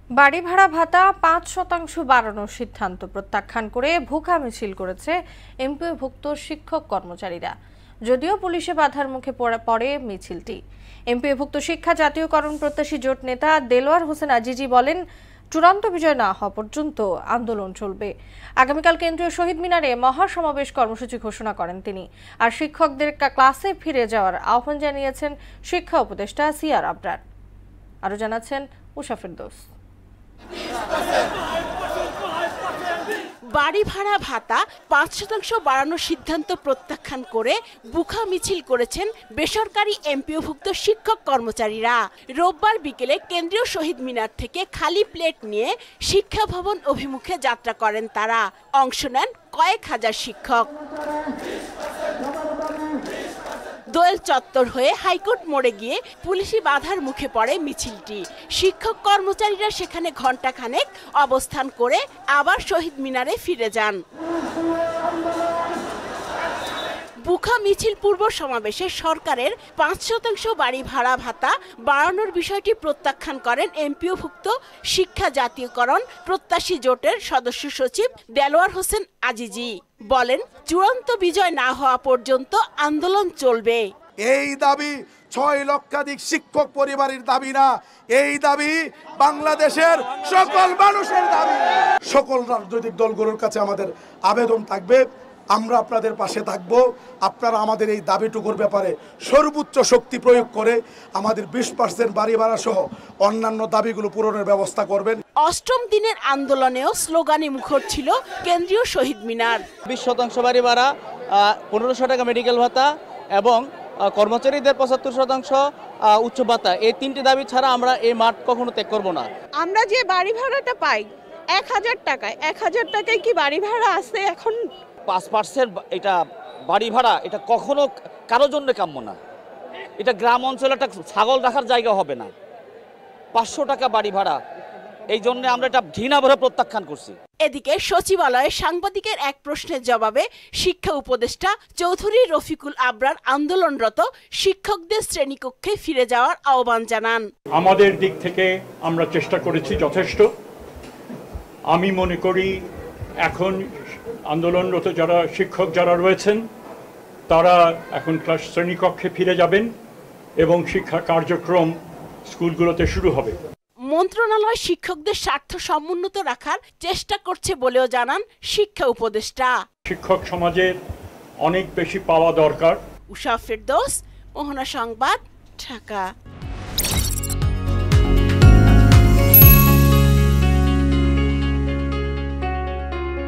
বাড়ি ভাড়া ভাতা ৫% বাড়ানোর সিদ্ধান্ত প্রত্যাখ্যান করে ভুকা মিছিল করেছে এমপিওভুক্ত শিক্ষক কর্মচারীরা। যদিও পুলিশে বাধার মুখে পড়ে মিছিলটি। এমপিওভুক্ত শিক্ষা জাতীয়করণ প্রত্যাশী জোট নেতা দেলোয়ার হোসেন আজিজি বলেন, চূড়ান্ত বিজয় না হওয়া পর্যন্ত আন্দোলন চলবে। আগামীকাল কেন্দ্রীয় শহীদ মিনারে মহাসমাবেশ কর্মসূচি ঘোষণা করেন তিনি। আর শিক্ষকদের ক্লাসে ফিরে যাওয়ার আহ্বান জানিয়েছেন শিক্ষা উপদেষ্টা সিআর আবরার। আরো জানাচ্ছেন উষা ফেরদৌস। বাড়ি ভাড়া ভাতা ৫% বাড়ানোর সিদ্ধান্ত প্রত্যাখ্যান করে বুখা মিছিল করেছেন বেসরকারি এমপিওভুক্ত শিক্ষক কর্মচারীরা। রোববার বিকেলে কেন্দ্রীয় শহীদ মিনার থেকে খালি প্লেট নিয়ে শিক্ষা ভবন অভিমুখে যাত্রা করেন তারা। অংশ নেন কয়েক হাজার শিক্ষক। দোয়েল চত্বর হয়ে হাইকোর্ট মোড়ে গিয়ে পুলিশি বাধার মুখে পড়ে মিছিলটি। শিক্ষক কর্মচারীরা সেখানে ঘণ্টাখানেক অবস্থান করে আবার শহীদ মিনারে ফিরে যান। বুখা মিছিল পূর্ব সমাবেশে সরকারের ৫% বাড়ি ভাড়া ভাতা বাড়ানোর বিষয়টি প্রত্যাখ্যান করেন এমপিওভুক্ত শিক্ষা জাতীয়করণ প্রত্যাশী জোটের সদস্য সচিব দেলোয়ার হোসেন আজিজি। বলেন, চূড়ান্ত বিজয় না হওয়া পর্যন্ত আন্দোলন চলবে। এই দাবি ৬ লক্ষাধিক শিক্ষক পরিবারের দাবি না, এই দাবি বাংলাদেশের সকল মানুষের দাবি। সকল রাজনৈতিক দলগুলোর কাছে আমাদের আবেদন থাকবে, আমরা আপনাদের পাশে থাকব। আপনারা আমাদের এই দাবিটুকুর ব্যাপারে সর্বোচ্চ শক্তি প্রয়োগ করে আমাদের 20% বাড়ি ভাড়া সহ অন্যান্য দাবিগুলো পূরণের ব্যবস্থা করবেন। অষ্টম দিনের আন্দোলনেও স্লোগানে মুখর ছিল কেন্দ্রীয় শহীদ মিনার। 20% বাড়ি ভাড়া, 1500 টাকা মেডিকেল ভাতা এবং কর্মচারীদের 75% উচ্চ ভাতা, এই 3টি দাবি ছাড়া আমরা এই মাঠ কখনো ত্যাগ করব না। আমরা যে বাড়ি ভাড়াটা পাই 1000 টাকায়, 1000 টাকায় কি বাড়ি ভাড়া আছে? এখন 5% এটা বাড়ি ভাড়া, এটা কখনো কারোর জন্য কাম্য না। এটা গ্রাম অঞ্চলে একটা ছাগল রাখার জায়গা হবে না। 500 টাকা বাড়ি ভাড়া, এই জন্য আমরা এটা ঘৃণা ভরে প্রত্যাখ্যান করছি। এদিকে সচিবালয়ে সাংবাদিকের এক প্রশ্নের জবাবে শিক্ষা উপদেষ্টা চৌধুরী রফিকুল আবরার আন্দোলনরত শিক্ষকদের শ্রেণীকক্ষে ফিরে যাওয়ার আহ্বান জানান। আমাদের দিক থেকে আমরা চেষ্টা করেছি যথেষ্ট। আমি মনে করি এখন আন্দোলনরত শিক্ষক যারা রয়েছেন তারা এখন ক্লাস শ্রেণীকক্ষে ফিরে যাবেন এবং শিক্ষা কার্যক্রম স্কুলগুলোতে শুরু হবে। মন্ত্রণালয় শিক্ষকদের স্বার্থ সমুন্নত রাখার চেষ্টা করছে বলেও জানান শিক্ষা উপদেষ্টা। শিক্ষক সমাজের অনেক বেশি পাওয়া দরকার। উষা ফেরদৌস, মোহনা সংবাদ, ঢাকা।